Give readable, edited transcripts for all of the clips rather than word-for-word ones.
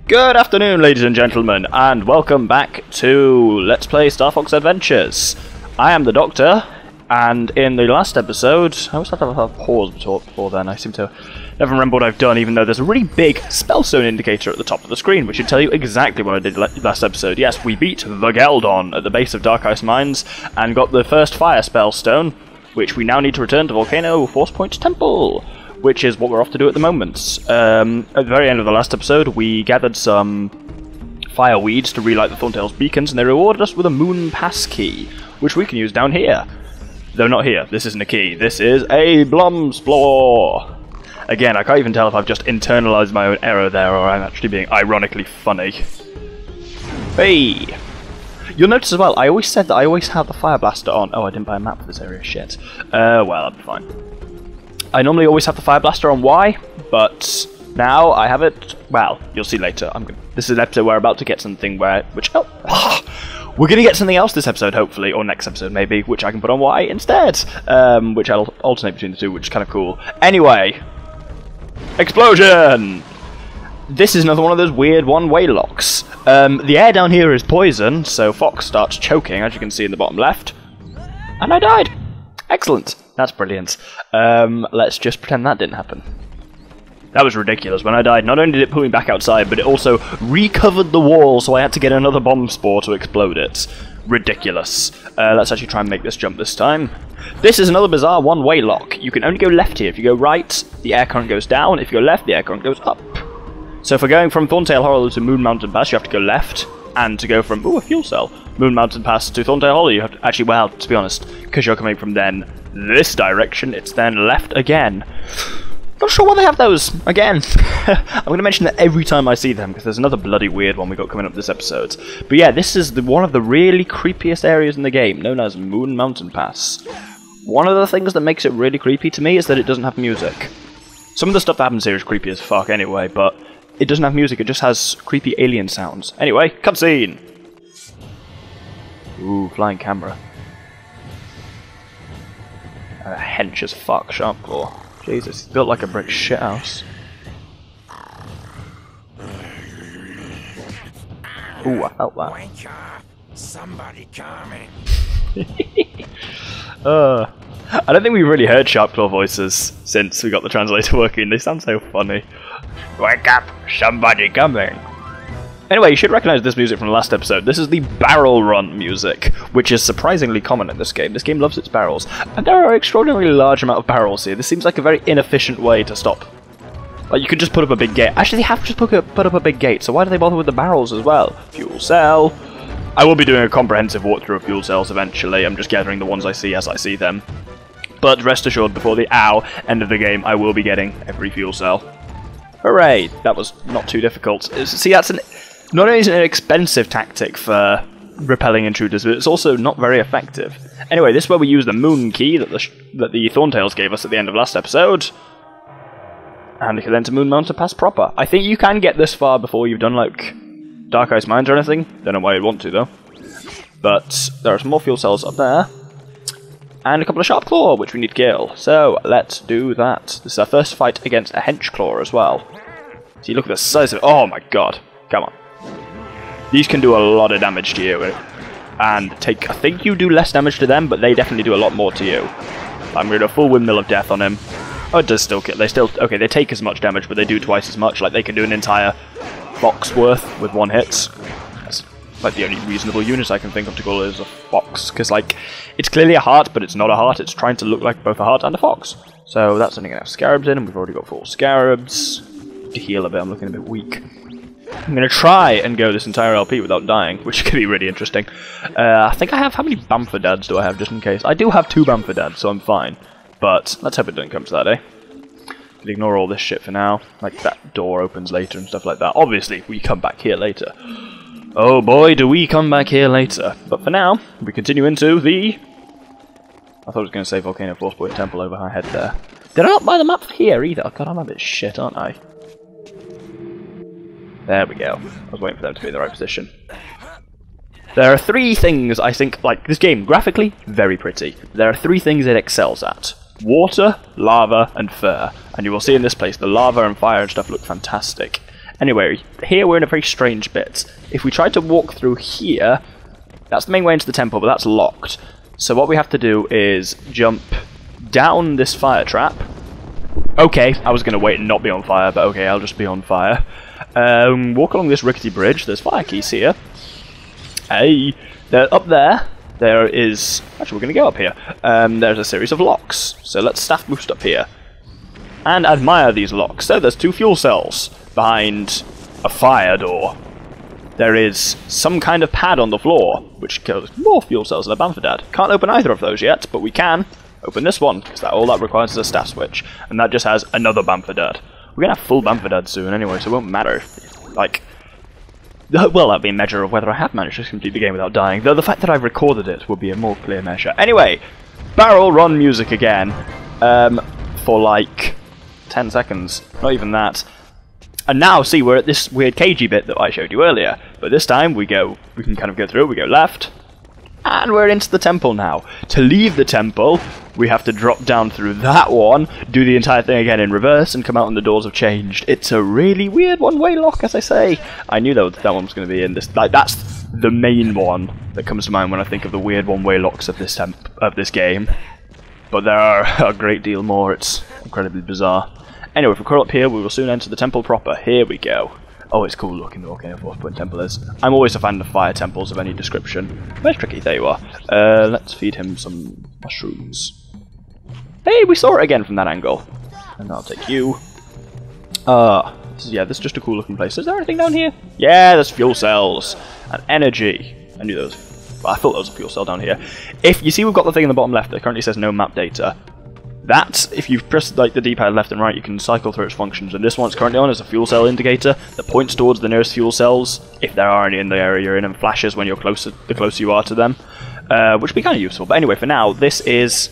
Good afternoon, ladies and gentlemen, and welcome back to Let's Play Star Fox Adventures. I am the Doctor, and in the last episode, I always have to have a pause before then. I seem to never remember what I've done, even though there's a really big Spellstone indicator at the top of the screen, which should tell you exactly what I did last episode. Yes, we beat Volcano at the base of Dark Ice Mines, and got the first Fire Spellstone, which we now need to return to Volcano Force Point Temple, which is what we're off to do at the moment. At the very end of the last episode, we gathered some fireweeds to relight the Thorntail's beacons, and they rewarded us with a moon pass key, which we can use down here. Though not here, this isn't a key, this is a Blumsplore! Again, I can't even tell if I've just internalized my own error there, or I'm actually being ironically funny. Hey! You'll notice as well, I always said that I always have the Fire Blaster on. Oh, I didn't buy a map for this area, shit. Well, I'll be fine. I normally always have the Fire Blaster on Y, but now I have it. Well, you'll see later. This is an episode where we're about to get something we're going to get something else this episode, hopefully, or next episode maybe, which I can put on Y instead, which I'll alternate between the two, which is kind of cool. Anyway, explosion! This is another one of those weird one-way locks. The air down here is poison, so Fox starts choking, as you can see in the bottom left, and I died. Excellent. That's brilliant. Let's just pretend that didn't happen. That was ridiculous. When I died, not only did it put me back outside, but it also recovered the wall, so I had to get another bomb spore to explode it. Ridiculous. Let's actually try and make this jump this time. This is another bizarre one-way lock. You can only go left here. If you go right, the air current goes down. If you go left, the air current goes up. So for going from Thorntail Hollow to Moon Mountain Pass, you have to go left. And to go from, a fuel cell, Moon Mountain Pass to Thorntail Hollow, you have to, actually, well, to be honest, because you're coming from then this direction, it's then left again. Not sure why they have those, again. I'm going to mention that every time I see them, because there's another bloody weird one we got coming up this episode. But yeah, this is one of the really creepiest areas in the game, known as Moon Mountain Pass. One of the things that makes it really creepy to me is that it doesn't have music. Some of the stuff that happens here is creepy as fuck anyway, but it doesn't have music, it just has creepy alien sounds. Anyway, cutscene! Ooh, flying camera. Hench as fuck, Sharpclaw. Jesus, he's built like a brick shithouse. Ooh, I felt that. Wake up! Somebody coming! I don't think we've really heard Sharpclaw voices since we got the translator working. They sound so funny. Wake up! Somebody coming! Anyway, you should recognise this music from the last episode. This is the barrel run music, which is surprisingly common in this game. This game loves its barrels. And there are an extraordinarily large amount of barrels here. This seems like a very inefficient way to stop. Like, you could just put up a big gate. Actually, they have to just put up a big gate, so why do they bother with the barrels as well? Fuel cell. I will be doing a comprehensive walkthrough of fuel cells eventually. I'm just gathering the ones I see as I see them. But rest assured, before the end of the game, I will be getting every fuel cell. Hooray! That was not too difficult. See, that's not only is it an expensive tactic for repelling intruders, but it's also not very effective. Anyway, this is where we use the moon key that the Thorntails gave us at the end of last episode. And we can enter Moon Mountain Pass proper. I think you can get this far before you've done, like, Dark Ice Mines or anything. Don't know why you'd want to, though. But there are some more fuel cells up there. And a couple of Sharpclaw, which we need to kill. So, let's do that. This is our first fight against a Henchclaw as well. See, look at the size of it. Oh my god. Come on. These can do a lot of damage to you. And I think you do less damage to them, but they definitely do a lot more to you. I'm going to do a full windmill of death on him. Oh, it does still kill. Okay, they take as much damage, but they do twice as much. Like, they can do an entire box worth with one hit. That's like the only reasonable unit I can think of to call it as a fox, because like it's clearly a heart, but it's not a heart. It's trying to look like both a heart and a fox. So that's only going to have scarabs in, and we've already got 4 scarabs. To heal a bit, I'm looking a bit weak. I'm going to try and go this entire LP without dying, which could be really interesting. I think I have, how many Bamfordads do I have just in case? I do have 2 Bamfordads, so I'm fine. But let's hope it doesn't come to that, eh? Ignore all this shit for now. Like, that door opens later and stuff like that. Obviously, we come back here later. Oh boy, do we come back here later. But for now, we continue into the... I thought I was going to say Volcano Force Point Temple over my head there. Did I not buy the map for here either? God, I'm a bit shit, aren't I? There we go. I was waiting for them to be in the right position. There are 3 things I think, like, this game, graphically, very pretty. There are 3 things it excels at. Water, lava, and fur. And you will see in this place, the lava and fire and stuff look fantastic. Anyway, here we're in a very strange bit. If we try to walk through here, that's the main way into the temple, but that's locked. So what we have to do is jump down this fire trap. Okay, I was going to wait and not be on fire, but okay, I'll just be on fire. Walk along this rickety bridge. There's fire keys here. Hey, they're up there. There is... Actually, we're going to go up here. There's a series of locks. So let's staff boost up here. And admire these locks. So there's 2 fuel cells behind a fire door. There is some kind of pad on the floor, which kills more fuel cells than a Bamfordad. Can't open either of those yet, but we can open this one, because all that requires is a staff switch. And that just has another Bamfordad. We're going to have full Bamfordad soon anyway, so it won't matter. Like... Well, that'd be a measure of whether I have managed to complete the game without dying, though the fact that I've recorded it would be a more clear measure. Anyway, barrel run music again, for like 10 seconds, not even that. And now, see, we're at this weird cagey bit that I showed you earlier, but this time we can kind of go through, we go left, and we're into the temple now. To leave the temple, we have to drop down through that one, do the entire thing again in reverse, and come out and the doors have changed. It's a really weird one-way lock, as I say. I knew that one was going to be in this. Like, that's the main one that comes to mind when I think of the weird one-way locks of this game. But there are a great deal more. It's incredibly bizarre. Anyway, if we crawl up here, we will soon enter the temple proper. Here we go. Oh, it's cool looking the Volcano 4th Point Temple is. I'm always a fan of fire temples of any description. Where's Tricky? There you are. Let's feed him some mushrooms. Hey, we saw it again from that angle. And I'll take you. This is just a cool looking place. Is there anything down here? Yeah, there's fuel cells. And energy. I knew there was... I thought there was a fuel cell down here. If you see we've got the thing in the bottom left that currently says no map data. That, if you press like the D-pad left and right, you can cycle through its functions, and this one it's currently on is a fuel cell indicator that points towards the nearest fuel cells, if there are any in the area you're in, and flashes when you're closer, the closer you are to them, which would be kind of useful. But anyway, for now, this is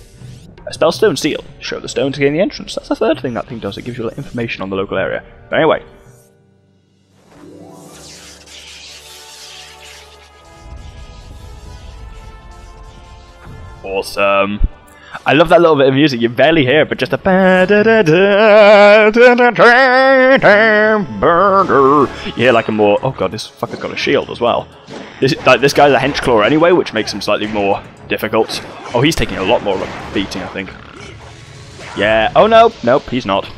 a Spellstone seal. Show the stone to gain the entrance. That's the third thing that thing does, it gives you information on the local area. But anyway. Awesome. I love that little bit of music. You barely hear it, but just a you hear like a more... Oh god, this fucker's got a shield as well. This guy's a henchclaw anyway, which makes him slightly more difficult. Oh, he's taking a lot more of a beating, I think. Yeah. Oh no, nope, he's not.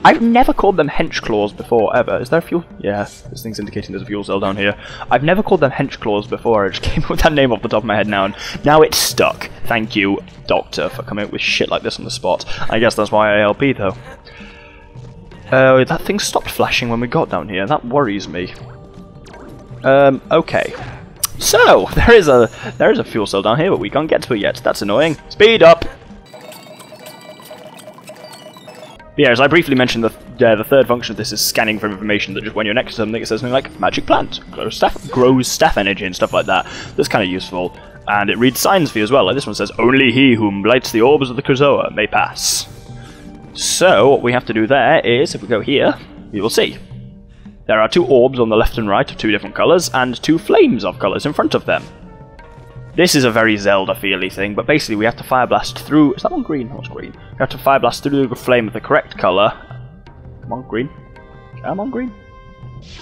I've never called them henchclaws before, ever. Is there a fuel? Yeah, this thing's indicating there's a fuel cell down here. I've never called them henchclaws before. I just came up with that name off the top of my head now, and now it's stuck. Thank you, Doctor, for coming up with shit like this on the spot. I guess that's why I ALP, though. That thing stopped flashing when we got down here. That worries me. Okay. So, there is a fuel cell down here, but we can't get to it yet. That's annoying. Speed up! Yeah, as I briefly mentioned, the third function of this is scanning for information that just when you're next to something, it says something like magic plant, grows staff energy and stuff like that. That's kind of useful. And it reads signs for you as well, like this one says, only he whom lights the orbs of the Krazoa may pass. So, what we have to do there is, if we go here, you will see. There are 2 orbs on the left and right of 2 different colours, and 2 flames of colours in front of them. This is a very Zelda-feely thing, but basically we have to fire blast through... Is that one green? What's green? We have to fire blast through the flame of the correct colour. Come on, green. Come on, green.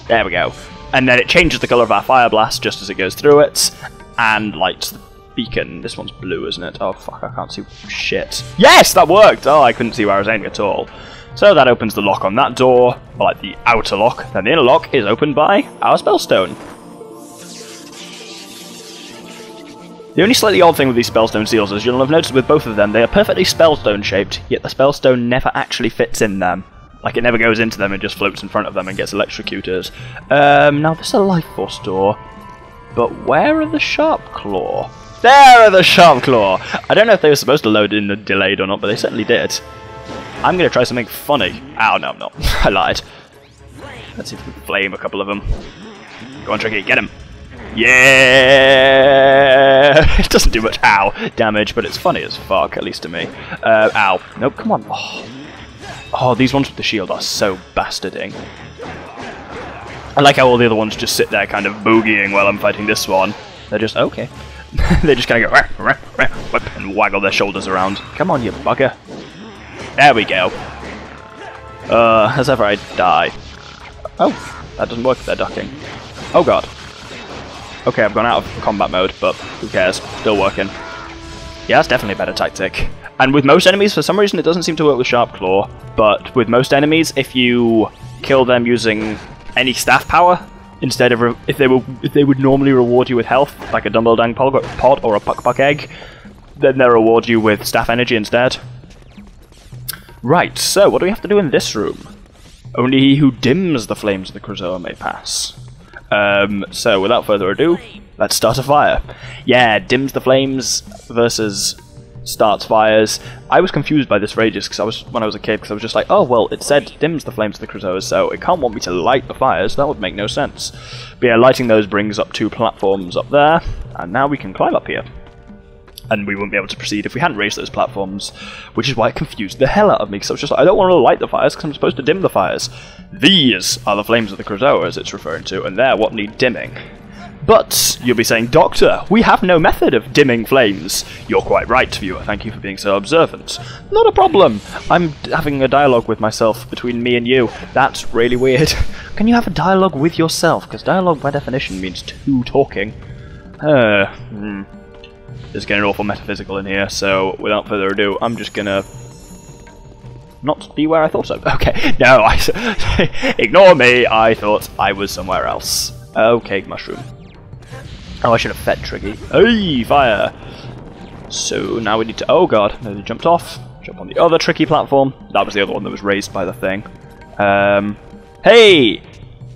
There we go. And then it changes the colour of our fire blast just as it goes through it, and lights the beacon. This one's blue, isn't it? Oh, fuck, I can't see shit. Yes, that worked! Oh, I couldn't see where I was aiming at all. So that opens the lock on that door, or like the outer lock. Then the inner lock is opened by our Spellstone. The only slightly odd thing with these Spellstone seals is you'll have noticed with both of them, they are perfectly Spellstone shaped, yet the Spellstone never actually fits in them. Like, it never goes into them, it just floats in front of them and gets electrocuted. Now, this is a Life Force door, but where are the Sharp Claw? There are the Sharp Claw! I don't know if they were supposed to load in the delayed or not, but they certainly did. I'm going to try something funny. Ow, no, I'm not. I lied. Let's see if we can flame a couple of them. Go on, Tricky, get him! Yeah! It doesn't do much damage, but it's funny as fuck, at least to me. Ow. Nope, come on. Oh, these ones with the shield are so bastarding. I like how all the other ones just sit there kind of boogieing while I'm fighting this one. They're just, okay. They just kind of go, and waggle their shoulders around. Come on, you bugger. There we go. As ever I die. Oh, that doesn't work if they're ducking. Oh god. Okay, I've gone out of combat mode, but who cares? Still working. Yeah, that's definitely a better tactic. And with most enemies, for some reason, it doesn't seem to work with Sharp Claw, but with most enemies, if you kill them using any staff power, instead of if they would normally reward you with health, like a Dumble Dang pod or a Puck Puck Egg, then they'll reward you with staff energy instead. Right, so what do we have to do in this room? Only he who dims the flames of the Krazoa may pass. So without further ado, let's start a fire. Yeah, dims the flames versus starts fires. I was confused by this for ages when I was a kid, because I was just like, oh well, it said dims the flames of the Krazoa, so it can't want me to light the fires. That would make no sense. But yeah, lighting those brings up 2 platforms up there, and now we can climb up here. And we wouldn't be able to proceed if we hadn't raised those platforms, which is why it confused the hell out of me, because I was just like, I don't want to light the fires, because I'm supposed to dim the fires. These are the flames of the Krazoa, as it's referring to, and they're what need dimming. But you'll be saying, Doctor, we have no method of dimming flames. You're quite right, viewer. Thank you for being so observant. Not a problem. I'm having a dialogue with myself between me and you. That's really weird. Can you have a dialogue with yourself? Because dialogue, by definition, means 2 talking. It's getting awful metaphysical in here, so without further ado, I'm just gonna not be where I thought so. Okay, no, ignore me, I thought I was somewhere else. Okay, mushroom. Oh, I should have fed Triggy. Hey, fire! So now we need to... Oh god, no, they jumped off. Jump on the other tricky platform. That was the other one that was raised by the thing. Hey!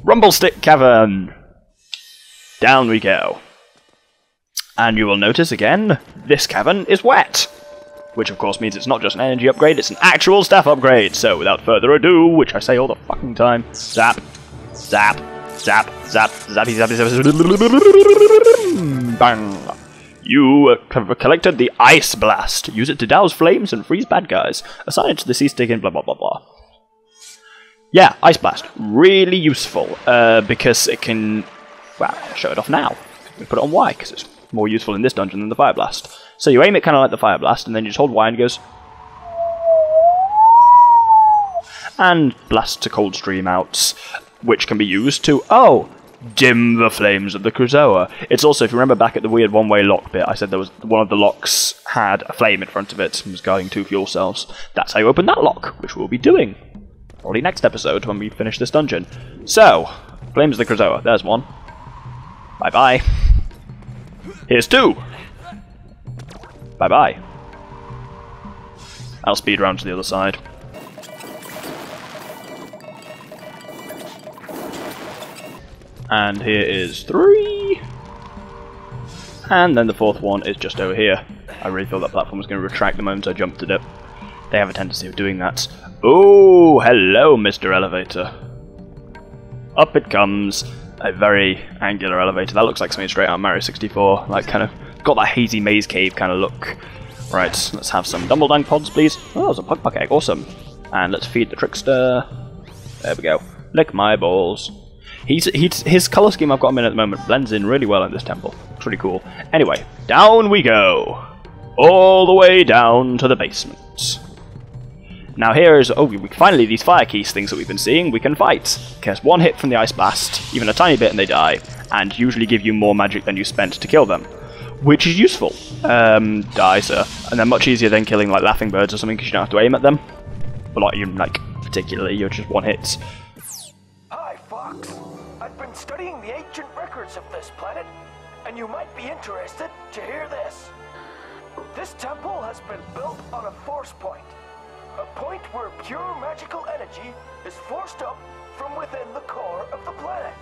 Rumblestick Cavern! Down we go. And you will notice again, this cavern is wet. Which of course means it's not just an energy upgrade, it's an actual staff upgrade. So without further ado, which I say all the fucking time, zap, zap, zap, zap, zappy, zappy, zappy, bang. You have collected the Ice Blast. Use it to douse flames and freeze bad guys. Assign it to the C-stick and blah blah blah blah. Yeah, Ice Blast. Really useful, because it can... Well, I'll show it off now. We put it on Y, because it's more useful in this dungeon than the Fire Blast. So you aim it kind of like the Fire Blast, and then you just hold Y and it goes... And blasts a cold stream out, which can be used to... Oh! Dim the flames of the Krazoa. It's also, if you remember back at the weird one-way lock bit, I said there was one of the locks had a flame in front of it and was guarding 2 fuel cells. That's how you open that lock, which we'll be doing probably next episode when we finish this dungeon. So, flames of the Krazoa. There's one. Bye-bye. Here's 2. Bye-bye. I'll speed around to the other side. And here is 3. And then the 4th one is just over here. I really thought that platform was going to retract the moment I jumped at it. They have a tendency of doing that. Oh, hello, Mr. Elevator. Up it comes. A very angular elevator. That looks like something straight out of Mario 64. Like, kind of, got that hazy maze cave kind of look. Right, let's have some Dumbledang pods, please. Oh, there's a Puck Puck Egg. Awesome. And let's feed the Trickster. There we go. Lick my balls. His colour scheme I've got him in at the moment blends in really well in this temple. It's really cool. Anyway, down we go. All the way down to the basement. Now here is, finally these fire keys things that we've been seeing, we can fight. Cast 1 hit from the Ice Blast, even a tiny bit and they die, and usually give you more magic than you spent to kill them. Which is useful. Die, sir. And they're much easier than killing like Laughing Birds or something because you don't have to aim at them. But not even, like, particularly, you're just 1 hit. Hi, Fox. I've been studying the ancient records of this planet, and you might be interested to hear this. This temple has been built on a force point. A point where pure magical energy is forced up from within the core of the planet.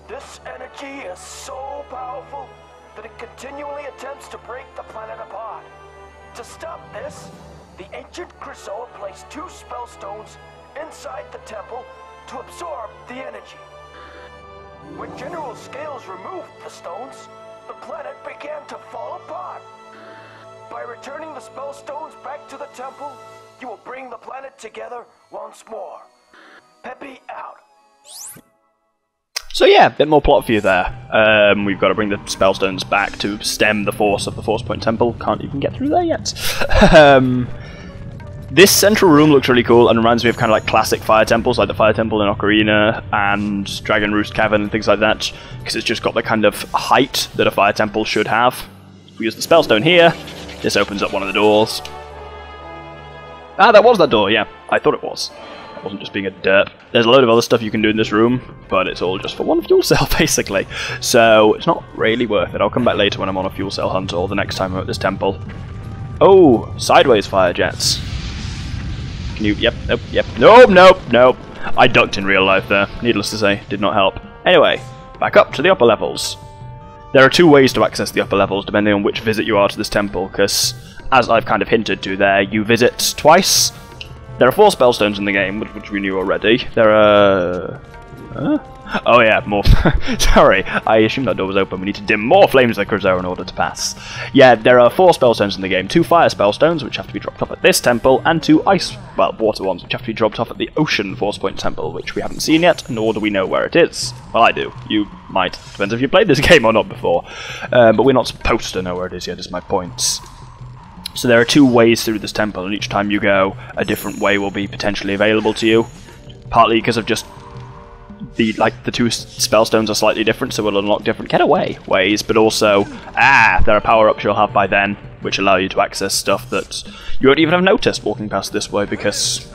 This energy is so powerful that it continually attempts to break the planet apart. To stop this, the ancient Krazoa placed 2 Spellstones inside the temple to absorb the energy. When General Scales removed the stones, the planet began to fall apart. By returning the Spellstones back to the temple, you will bring the planet together once more. Peppy out. So yeah, a bit more plot for you there. We've got to bring the Spellstones back to stem the force of the Force Point Temple. Can't even get through there yet. This central room looks really cool and reminds me of kind of like classic fire temples, like the fire temple in Ocarina and Dragon Roost Cavern and things like that, because it's just got the kind of height that a fire temple should have. If we use the Spellstone here, this opens up one of the doors. Ah, that was that door, yeah. I thought it was. I wasn't just being a derp. There's a load of other stuff you can do in this room, but it's all just for one fuel cell, basically. So, it's not really worth it. I'll come back later when I'm on a fuel cell hunt, or the next time I'm at this temple. Oh, sideways fire jets. Can you... Yep, nope, yep. Nope, nope, nope. I ducked in real life there. Needless to say, did not help. Anyway, back up to the upper levels. There are two ways to access the upper levels, depending on which visit you are to this temple, because, as I've kind of hinted to there, you visit twice. There are 4 Spellstones in the game, which we knew already. There are... Oh yeah, more... Sorry, I assumed that door was open. We need to dim more Flames Liquor in order to pass. Yeah, there are 4 Spellstones in the game. 2 Fire Spellstones, which have to be dropped off at this temple, and 2 Ice... well, Water ones, which have to be dropped off at the Ocean Force Point Temple, which we haven't seen yet, nor do we know where it is. Well, I do. You might. Depends if you played this game or not before. But we're not supposed to know where it is yet, is my point. So there are 2 ways through this temple, and each time you go, a different way will be potentially available to you. Partly because of just the 2 Spellstones are slightly different, so we'll unlock different getaway ways, but also, there are power-ups you'll have by then, which allow you to access stuff that you won't even have noticed walking past this way, because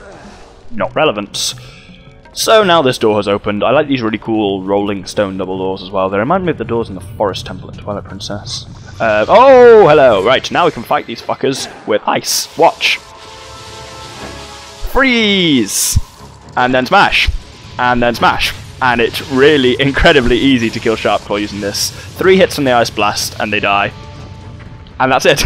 not relevant. So now this door has opened. I like these really cool rolling stone double doors as well. They remind me of the doors in the Forest Temple in Twilight Princess. Oh, hello! Right, now we can fight these fuckers with ice. Watch. Freeze! And then smash. And then smash. And it's really incredibly easy to kill Sharpclaw using this. 3 hits from the Ice Blast, and they die. And that's it.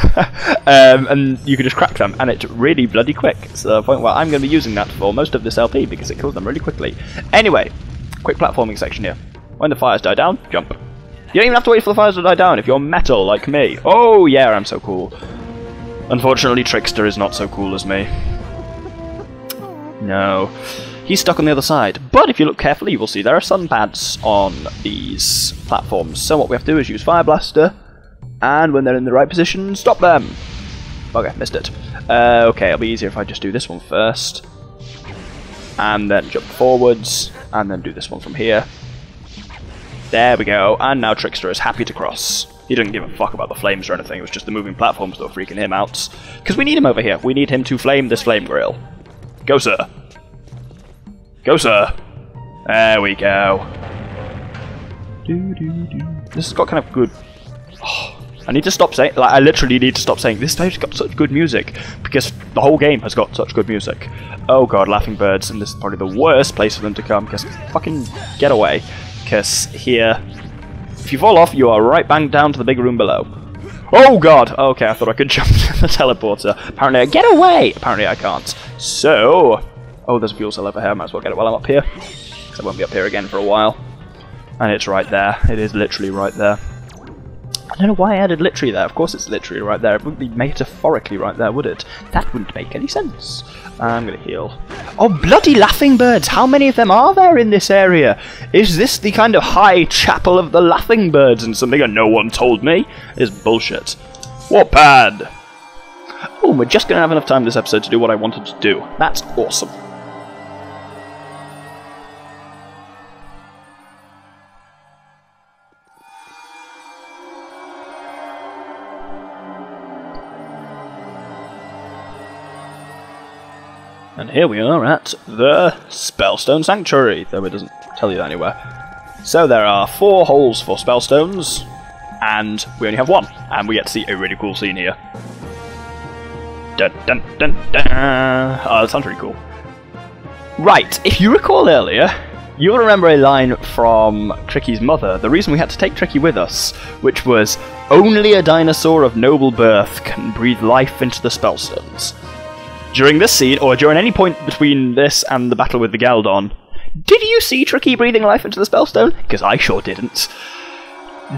And you can just crack them, and it's really bloody quick. So the point where I'm going to be using that for most of this LP, because it kills them really quickly. Anyway, quick platforming section here. When the fires die down, jump. You don't even have to wait for the fires to die down if you're metal like me. Oh yeah, I'm so cool. Unfortunately, Trickster is not so cool as me. No. He's stuck on the other side. But if you look carefully, you will see there are sun pads on these platforms. So what we have to do is use Fire Blaster, and when they're in the right position, stop them. Okay, missed it. Okay, it'll be easier if I just do this one first. And then jump forwards, and then do this one from here. There we go, and now Trickster is happy to cross. He didn't give a fuck about the flames or anything, it was just the moving platforms that were freaking him out. Because we need him over here, we need him to flame this flame grill. Go, sir. Go, sir. There we go. This has got kind of good... Oh, I need to stop saying... I literally need to stop saying, this stage has got such good music, because the whole game has got such good music. Oh god, Laughing Birds, and this is probably the worst place for them to come, because fucking get away. Because here, if you fall off, you are right bang down to the big room below. Oh god! Okay, I thought I could jump to the teleporter. Apparently I get away! Apparently I can't. So... Oh, there's a fuel cell over here. I might as well get it while I'm up here. Because I won't be up here again for a while. And it's right there. It is literally right there. I don't know why I added literally there. Of course it's literally right there. It wouldn't be metaphorically right there, would it? That wouldn't make any sense. I'm going to heal. Oh, bloody Laughing Birds! How many of them are there in this area? Is this the kind of high chapel of the Laughing Birds and something and no one told me? It's bullshit. Warpad! Oh, we're just going to have enough time this episode to do what I wanted to do. That's awesome. And here we are at the Spellstone Sanctuary, though it doesn't tell you that anywhere. So there are 4 holes for Spellstones, and we only have 1, and we get to see a really cool scene here. Dun dun dun dun! Oh, that sounds really cool. Right, if you recall earlier, you'll remember a line from Tricky's mother, the reason we had to take Tricky with us, which was, "Only a dinosaur of noble birth can breathe life into the Spellstones." During this scene, or during any point between this and the battle with the Geldon, did you see Tricky breathing life into the Spellstone? Because I sure didn't.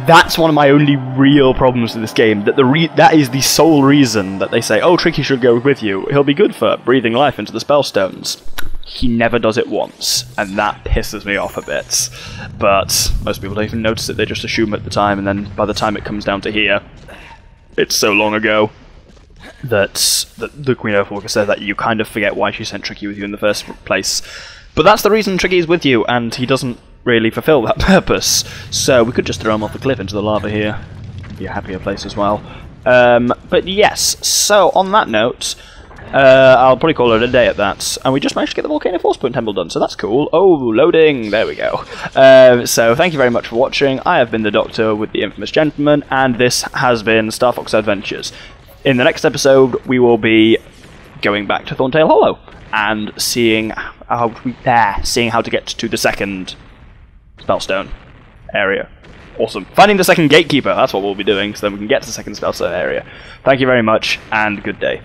That's one of my only real problems with this game, that that is the sole reason that they say, oh, Tricky should go with you, he'll be good for breathing life into the Spellstones. He never does it once, and that pisses me off a bit. But most people don't even notice it, they just assume at the time, and then by the time it comes down to here, it's so long ago. that the Queen Earthwalker said that you kind of forget why she sent Tricky with you in the first place. But that's the reason Tricky is with you, and he doesn't really fulfill that purpose. So we could just throw him off the cliff into the lava here. Be a happier place as well. But yes, so on that note, I'll probably call it a day at that. And we just managed to get the Volcano Force Point Temple done, so that's cool. Oh, loading, there we go. So thank you very much for watching. I have been the Doctor with the Infamous Gentleman, and this has been Star Fox Adventures. In the next episode, we will be going back to Thorntail Hollow and seeing how to get to the second Spellstone area. Awesome. Finding the second Gatekeeper, that's what we'll be doing, so then we can get to the second Spellstone area. Thank you very much, and good day.